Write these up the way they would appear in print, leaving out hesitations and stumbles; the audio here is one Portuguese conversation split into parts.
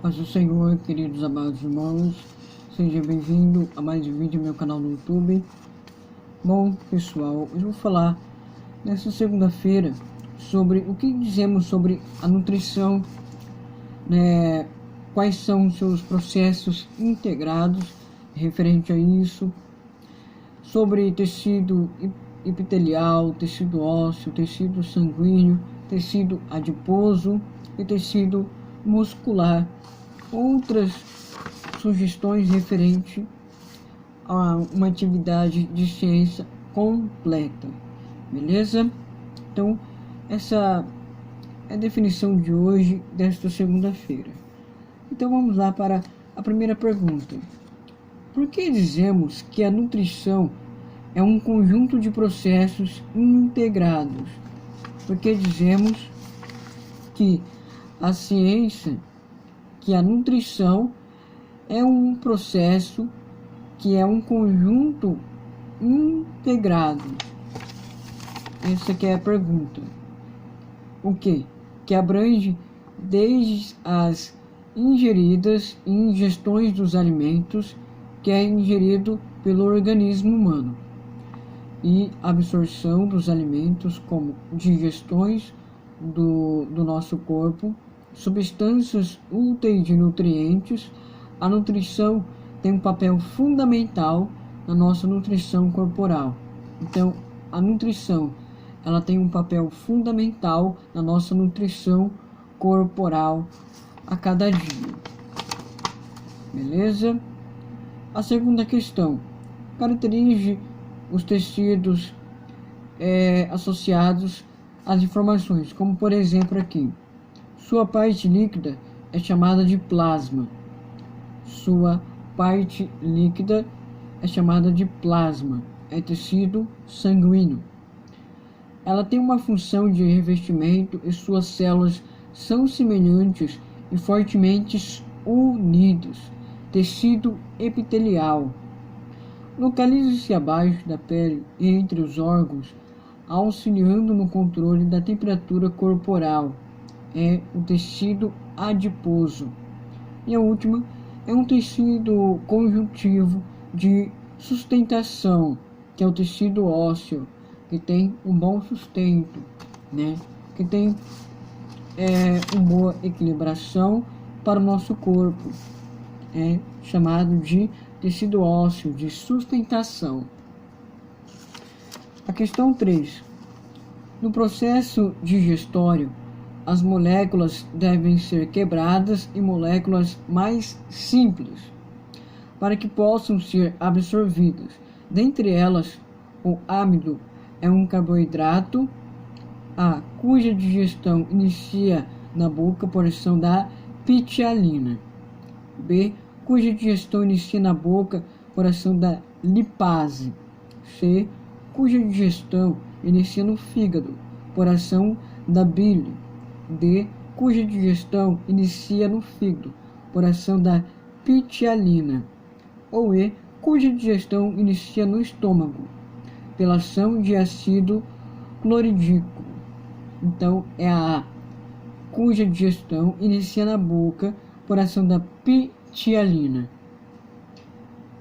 Paz do Senhor, queridos amados irmãos, seja bem-vindo a mais um vídeo no meu canal no YouTube. Bom, pessoal, eu vou falar nessa segunda-feira sobre o que dizemos sobre a nutrição, né? Quais são os seus processos integrados referente a isso, sobre tecido epitelial, tecido ósseo, tecido sanguíneo, tecido adiposo e tecido muscular. Outras sugestões referentes a uma atividade de ciência completa, beleza? Então, essa é a definição de hoje, desta segunda-feira. Então, vamos lá para a primeira pergunta. Por que dizemos que a nutrição é um conjunto de processos integrados? Por que dizemos que a ciência, que a nutrição é um processo que é um conjunto integrado? Essa que é a pergunta. O que? Que abrange desde as ingeridas e ingestões dos alimentos que é ingerido pelo organismo humano e absorção dos alimentos como digestões do nosso corpo, substâncias úteis de nutrientes. A nutrição tem um papel fundamental na nossa nutrição corporal. Então, a nutrição, ela tem um papel fundamental na nossa nutrição corporal a cada dia. Beleza? A segunda questão. Caracterize os tecidos associados às informações, como por exemplo aqui. Sua parte líquida é chamada de plasma. Sua parte líquida é chamada de plasma. É tecido sanguíneo. Ela tem uma função de revestimento e suas células são semelhantes e fortemente unidas. Tecido epitelial. Localiza-se abaixo da pele entre os órgãos, auxiliando no controle da temperatura corporal. É o tecido adiposo. E a última é um tecido conjuntivo de sustentação, que é o tecido ósseo, que tem um bom sustento, né? Que tem uma boa equilibração para o nosso corpo. É chamado de tecido ósseo de sustentação. A questão 3. No processo digestório, as moléculas devem ser quebradas em moléculas mais simples, para que possam ser absorvidas. Dentre elas, o amido é um carboidrato, cuja digestão inicia na boca por ação da pitialina. B, cuja digestão inicia na boca por ação da lipase. C, cuja digestão inicia no fígado por ação da bile. D, cuja digestão inicia no fígado por ação da pitialina. Ou E, cuja digestão inicia no estômago pela ação de ácido clorídrico. Então é a A, cuja digestão inicia na boca por ação da pitialina.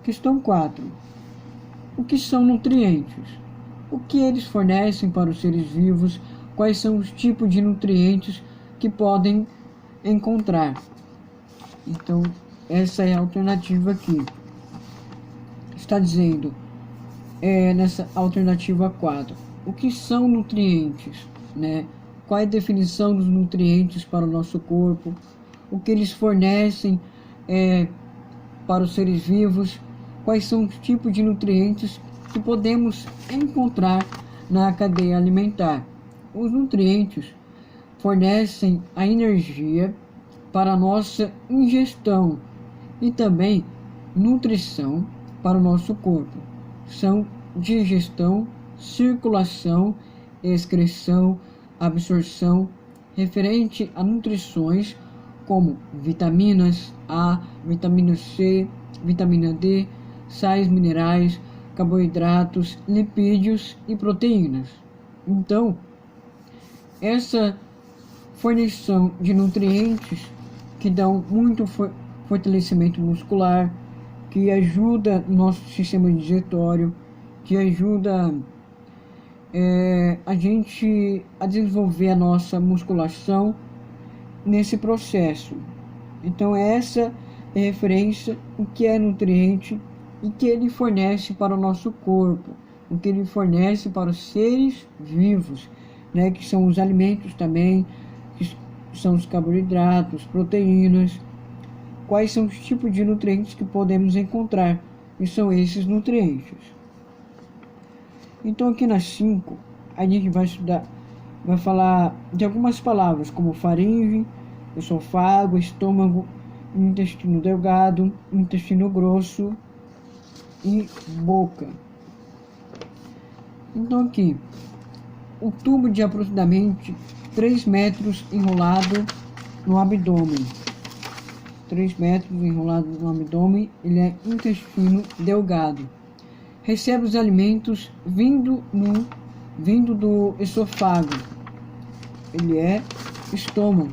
Questão 4. O que são nutrientes? O que eles fornecem para os seres vivos? Quais são os tipos de nutrientes que podem encontrar? Então, essa é a alternativa aqui. Está dizendo, nessa alternativa 4, o que são nutrientes, né? Qual é a definição dos nutrientes para o nosso corpo? O que eles fornecem para os seres vivos? Quais são os tipos de nutrientes que podemos encontrar na cadeia alimentar? Os nutrientes fornecem a energia para a nossa ingestão e também nutrição para o nosso corpo. São digestão, circulação, excreção, absorção, referente a nutrições como vitaminas A, vitamina C, vitamina D, sais minerais, carboidratos, lipídios e proteínas. Então, essa fornecimento de nutrientes que dão muito fortalecimento muscular, que ajuda nosso sistema digestório, que ajuda a gente a desenvolver a nossa musculação nesse processo. Então essa é referência o que é nutriente e que ele fornece para o nosso corpo, o que ele fornece para os seres vivos, né, que são os alimentos também, que são os carboidratos, proteínas. Quais são os tipos de nutrientes que podemos encontrar? E são esses nutrientes. Então aqui nas 5, a gente vai falar de algumas palavras como faringe, esôfago, estômago, intestino delgado, intestino grosso e boca. Então aqui, o tubo de aproximadamente 3 metros enrolado no abdômen. 3 metros enrolado no abdômen, ele é intestino delgado. Recebe os alimentos vindo do esôfago. Ele é estômago.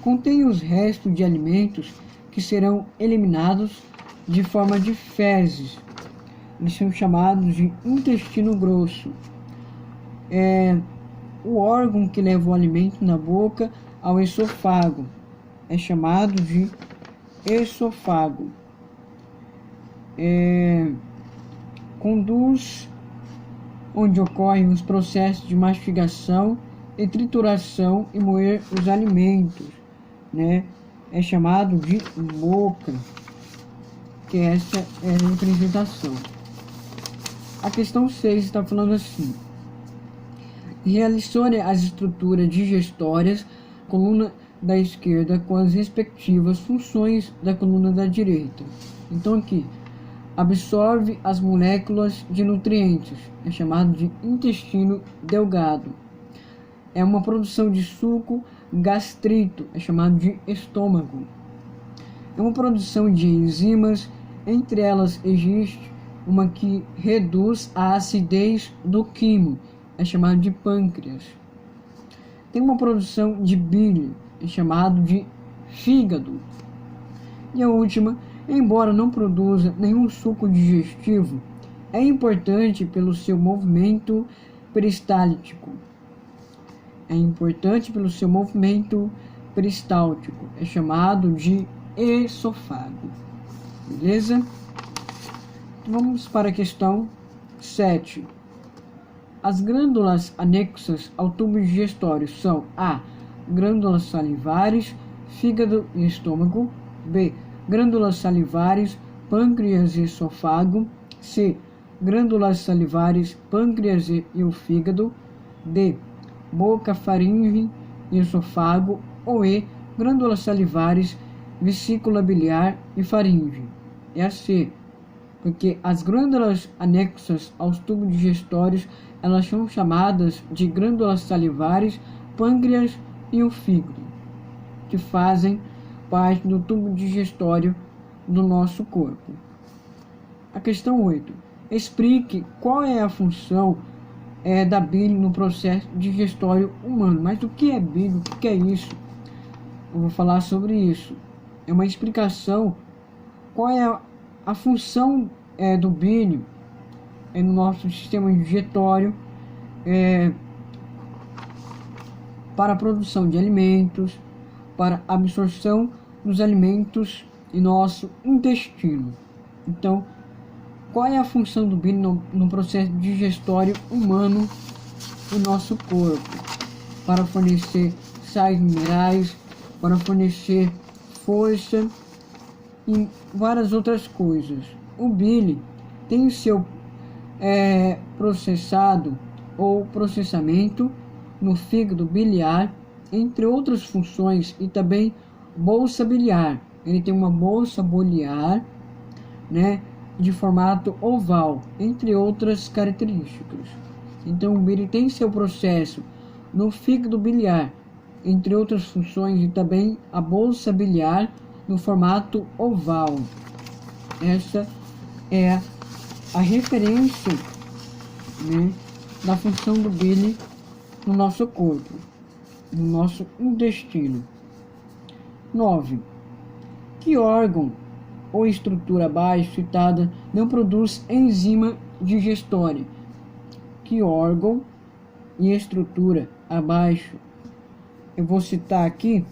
Contém os restos de alimentos que serão eliminados de forma de fezes. Eles são chamados de intestino grosso. O órgão que leva o alimento na boca ao esôfago é chamado de esôfago. Conduz onde ocorrem os processos de mastigação e trituração e moer os alimentos, né? É chamado de boca, que essa é a representação. A questão 6 está falando assim: relacione as estruturas digestórias, coluna da esquerda, com as respectivas funções da coluna da direita. Então aqui, absorve as moléculas de nutrientes, é chamado de intestino delgado. É uma produção de suco, gastrito, é chamado de estômago. É uma produção de enzimas, entre elas existe uma que reduz a acidez do quimo, é chamado de pâncreas. Tem uma produção de bile, é chamado de fígado. E a última, embora não produza nenhum suco digestivo, é importante pelo seu movimento peristáltico. É chamado de esôfago. Beleza? Vamos para a questão 7. As glândulas anexas ao tubo digestório são A. Glândulas salivares, fígado e estômago. B. Glândulas salivares, pâncreas e esôfago. C. Glândulas salivares, pâncreas e o fígado. D. Boca, faringe e esôfago. Ou E. Glândulas salivares, vesícula biliar e faringe. É a C, porque as glândulas anexas aos tubos digestórios, elas são chamadas de glândulas salivares, pâncreas e o fígado, que fazem parte do tubo digestório do nosso corpo. A questão 8. Explique qual é a função da bile no processo digestório humano. Mas o que é bile? O que é isso? Eu vou falar sobre isso. É uma explicação qual é a função do bile no nosso sistema digestório para a produção de alimentos, para a absorção dos alimentos em nosso intestino. Então, qual é a função do bile no processo digestório humano do nosso corpo? Para fornecer sais minerais, para fornecer força e várias outras coisas. O bile tem o seu processado ou processamento no fígado biliar, entre outras funções, e também bolsa biliar. Ele tem uma bolsa biliar, né, de formato oval, entre outras características. Então o bile tem seu processo no fígado biliar, entre outras funções, e também a bolsa biliar no formato oval. Essa é a referência, né, da função do bile no nosso corpo, no nosso intestino. 9. Que órgão ou estrutura abaixo citada não produz enzima digestória? Que órgão e estrutura abaixo, eu vou citar aqui,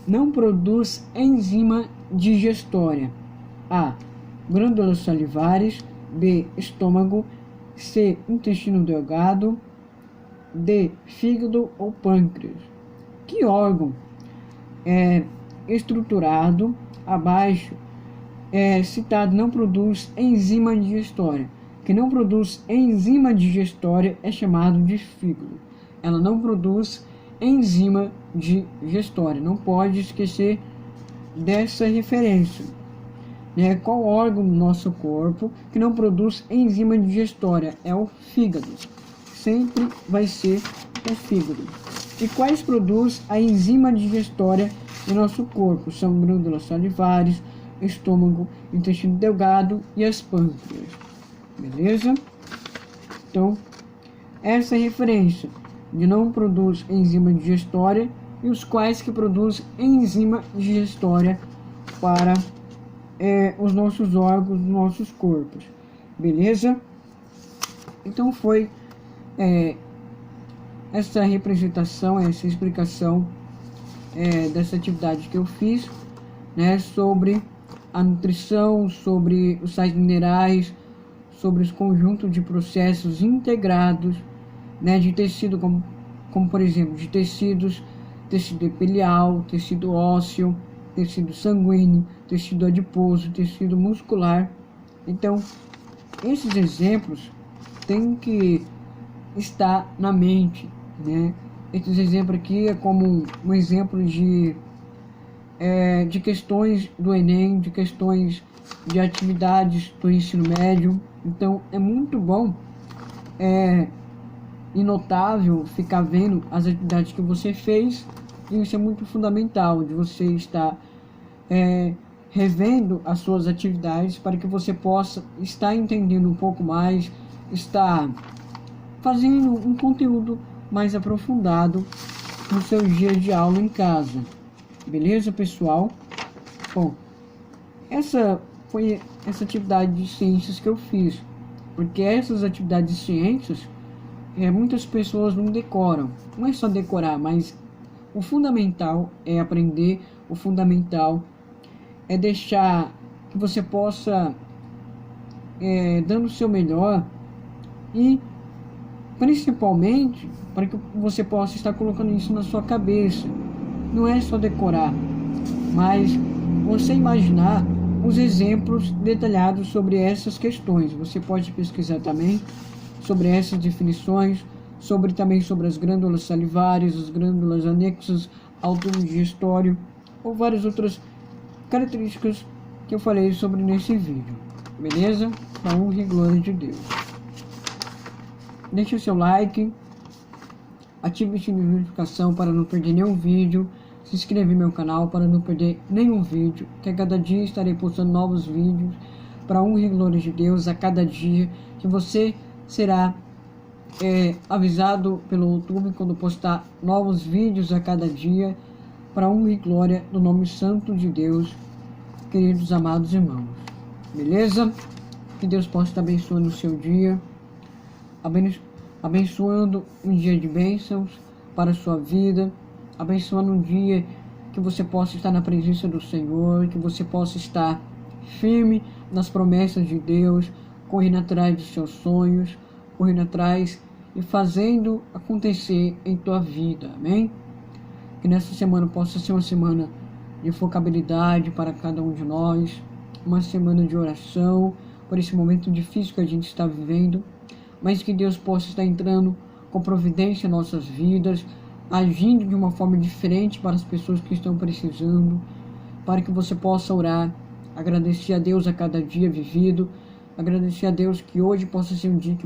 não produz enzima digestória? A. Glândulas salivares. B. Estômago. C. Intestino delgado. D. Fígado ou pâncreas. Que órgão estruturado abaixo citado não produz enzima digestória? Que não produz enzima digestória é chamado de fígado. Ela não produz enzima digestória. Não pode esquecer dessa referência. Qual órgão do nosso corpo que não produz enzima digestória? É o fígado. Sempre vai ser o fígado. E quais produz a enzima digestória no nosso corpo? São glândulas salivares, estômago, intestino delgado e as pâncreas. Beleza? Então, essa é a referência de não produz enzima digestória e os quais que produz enzima digestória para os nossos órgãos, os nossos corpos. Beleza? Então foi essa representação, essa explicação dessa atividade que eu fiz, sobre a nutrição, sobre os sais minerais, sobre os conjuntos de processos integrados, de tecido, como por exemplo, de tecidos, tecido epitelial, tecido ósseo, tecido sanguíneo, tecido adiposo, tecido muscular. Então, esses exemplos têm que estar na mente, Esses exemplos aqui é como um exemplo de questões do Enem, de questões de atividades do ensino médio. Então, é muito bom e notável ficar vendo as atividades que você fez, e isso é muito fundamental, de você estar revendo as suas atividades para que você possa estar entendendo um pouco mais, estar fazendo um conteúdo mais aprofundado no seu dia de aula em casa. Beleza, pessoal? Bom, essa foi essa atividade de ciências que eu fiz, porque essas atividades de ciências muitas pessoas não decoram. Não é só decorar, mas o fundamental é aprender, o fundamental é deixar que você possa dando o seu melhor, e principalmente para que você possa estar colocando isso na sua cabeça. Não é só decorar, mas você imaginar os exemplos detalhados sobre essas questões. Você pode pesquisar também sobre essas definições, também sobre as glândulas salivares, as glândulas anexas ao tubo digestório, ou várias outras características que eu falei sobre nesse vídeo. Beleza? Para honra e glória de Deus. Deixe o seu like, ative o sininho de notificação para não perder nenhum vídeo, se inscreva no meu canal para não perder nenhum vídeo, que a cada dia estarei postando novos vídeos para honra e glória de Deus. A cada dia que você será avisado pelo YouTube quando postar novos vídeos a cada dia, para honra e glória do nome santo de Deus, queridos amados irmãos. Beleza? Que Deus possa estar abençoando o seu dia, abençoando um dia de bênçãos para a sua vida, abençoando um dia que você possa estar na presença do Senhor, que você possa estar firme nas promessas de Deus, correndo atrás dos seus sonhos, correndo atrás e fazendo acontecer em tua vida. Amém? Que nessa semana possa ser uma semana de focabilidade para cada um de nós, uma semana de oração por esse momento difícil que a gente está vivendo, mas que Deus possa estar entrando com providência em nossas vidas, agindo de uma forma diferente para as pessoas que estão precisando, para que você possa orar, agradecer a Deus a cada dia vivido, agradecer a Deus que hoje possa ser um dia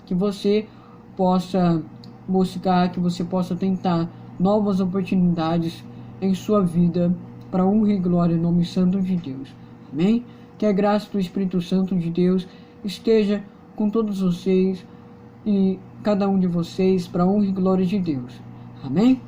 que você possa buscar, que você possa tentar novas oportunidades em sua vida, para honra e glória em nome santo de Deus. Amém? Que a graça do Espírito Santo de Deus esteja com todos vocês e cada um de vocês, para honra e glória de Deus. Amém?